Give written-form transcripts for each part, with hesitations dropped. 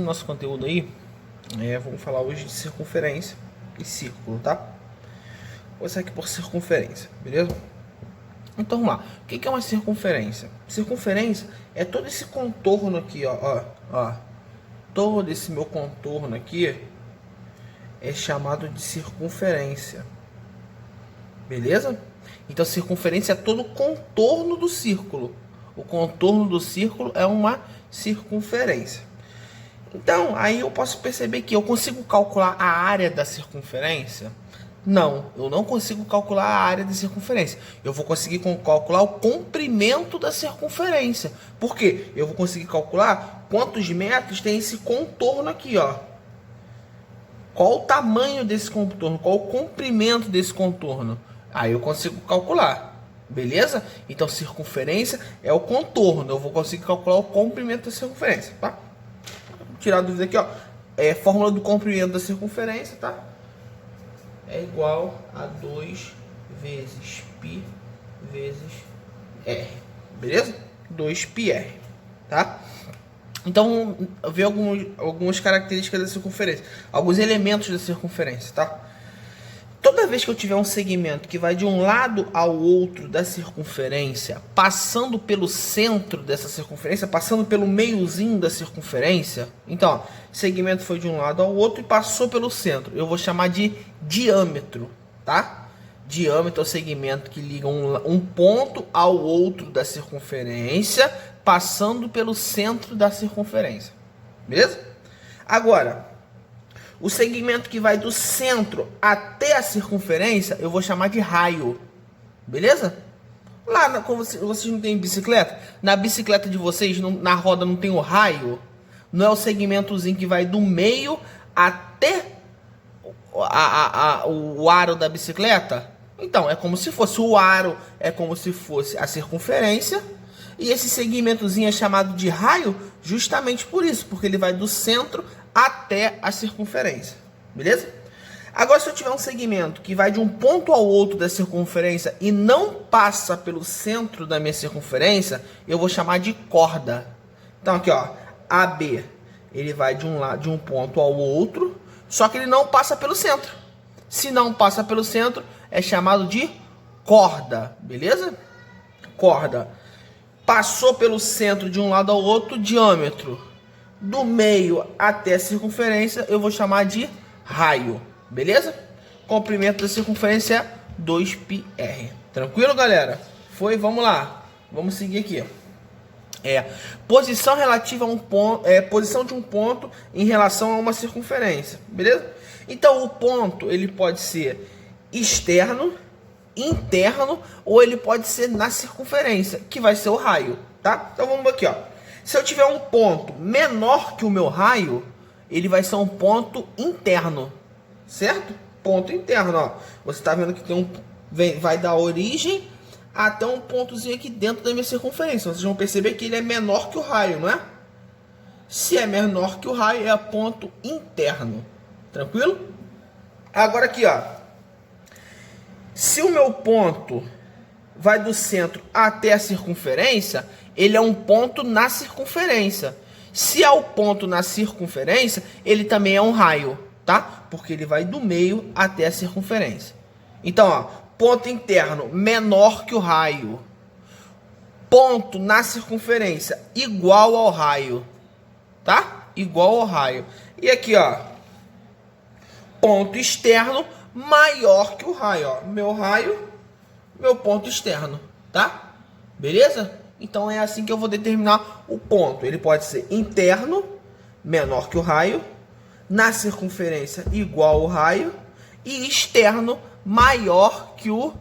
nosso conteúdo aí, vamos falar hoje de circunferência e círculo, tá? Vou começar aqui por circunferência, beleza? Então vamos lá. O que é uma circunferência? Circunferência é todo esse contorno aqui, ó. Todo esse meu contorno aqui é chamado de circunferência. Beleza? Então circunferência é todo o contorno do círculo. O contorno do círculo é uma circunferência. Então, aí eu posso perceber que eu consigo calcular a área da circunferência? Não, eu não consigo calcular a área da circunferência. Eu vou conseguir calcular o comprimento da circunferência. Por quê? Eu vou conseguir calcular quantos metros tem esse contorno aqui, ó. Qual o tamanho desse contorno? Qual o comprimento desse contorno? Aí eu consigo calcular. Beleza? Então, circunferência é o contorno. Eu vou conseguir calcular o comprimento da circunferência, tá? Vou tirar a dúvida aqui, ó. Fórmula do comprimento da circunferência, tá? É igual a 2 vezes π vezes r. Beleza? 2πr, tá? Então, ver algumas características da circunferência. Alguns elementos da circunferência, tá? Toda vez que eu tiver um segmento que vai de um lado ao outro da circunferência, passando pelo centro dessa circunferência, passando pelo meiozinho da circunferência, então, ó, segmento foi de um lado ao outro e passou pelo centro. Eu vou chamar de diâmetro, tá? Diâmetro é o segmento que liga um ponto ao outro da circunferência, passando pelo centro da circunferência. Beleza? Agora, o segmento que vai do centro até a circunferência, eu vou chamar de raio. Beleza? Lá, como vocês não têm bicicleta, na bicicleta de vocês, na roda não tem o raio? Não é o segmentozinho que vai do meio até o aro da bicicleta? Então, é como se fosse o aro, é como se fosse a circunferência. E esse segmentozinho é chamado de raio justamente por isso, porque ele vai do centro até a circunferência, beleza? Agora, se eu tiver um segmento que vai de um ponto ao outro da circunferência e não passa pelo centro da minha circunferência, eu vou chamar de corda. Então, aqui, ó, AB, ele vai de um ponto ao outro, só que ele não passa pelo centro. Se não passa pelo centro, é chamado de corda, beleza? Corda. Passou pelo centro de um lado ao outro, diâmetro. Do meio até a circunferência, eu vou chamar de raio, beleza? Comprimento da circunferência é 2πr. Tranquilo, galera? Foi, vamos lá. Vamos seguir aqui. Posição relativa a um ponto, posição de um ponto em relação a uma circunferência, beleza? Então, o ponto, ele pode ser externo, interno, ou ele pode ser na circunferência, que vai ser o raio, tá? Então, vamos aqui, ó. Se eu tiver um ponto menor que o meu raio, ele vai ser um ponto interno, certo? Ponto interno, ó. Você está vendo que vai dar origem até um pontozinho aqui dentro da minha circunferência. Vocês vão perceber que ele é menor que o raio, não é? Se é menor que o raio, é ponto interno. Tranquilo? Agora aqui, ó. Se o meu ponto vai do centro até a circunferência, ele é um ponto na circunferência. Se é o ponto na circunferência, ele também é um raio, tá? Porque ele vai do meio até a circunferência. Então, ó, ponto interno menor que o raio. Ponto na circunferência igual ao raio, tá? Igual ao raio. E aqui, ó, ponto externo maior que o raio, ó. Meu raio, meu ponto externo, tá? Beleza? Então é assim que eu vou determinar o ponto. Ele pode ser interno, menor que o raio, na circunferência igual ao raio e externo maior que o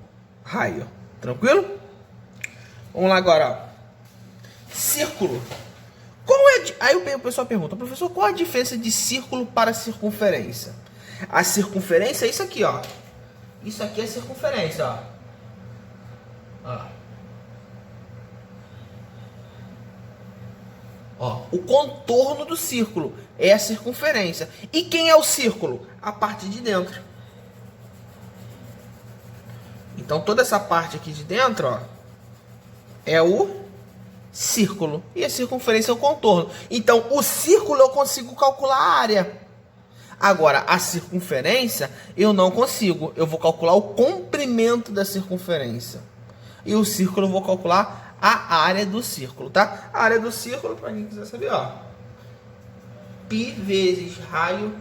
raio. Tranquilo? Vamos lá agora, ó. Círculo. Aí o pessoal pergunta, professor, qual a diferença de círculo para circunferência? A circunferência é isso aqui, ó. Isso aqui é circunferência, ó. Ó, o contorno do círculo é a circunferência. E quem é o círculo? A parte de dentro. Então, toda essa parte aqui de dentro, ó, é o círculo. E a circunferência é o contorno. Então, o círculo eu consigo calcular a área. Agora, a circunferência eu não consigo. Eu vou calcular o comprimento da circunferência. E o círculo eu vou calcular a área do círculo, tá? A área do círculo, para quem quiser saber, ó. Π vezes raio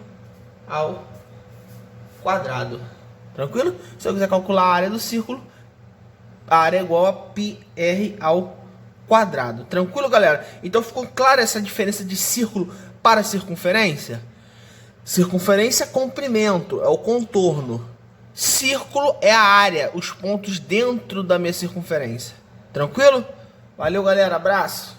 ao quadrado. Tranquilo? Se eu quiser calcular a área do círculo, a área é igual a πr ao quadrado. Tranquilo, galera? Então ficou clara essa diferença de círculo para circunferência? Circunferência é comprimento, é o contorno. Círculo é a área, os pontos dentro da minha circunferência. Tranquilo? Valeu, galera. Abraço.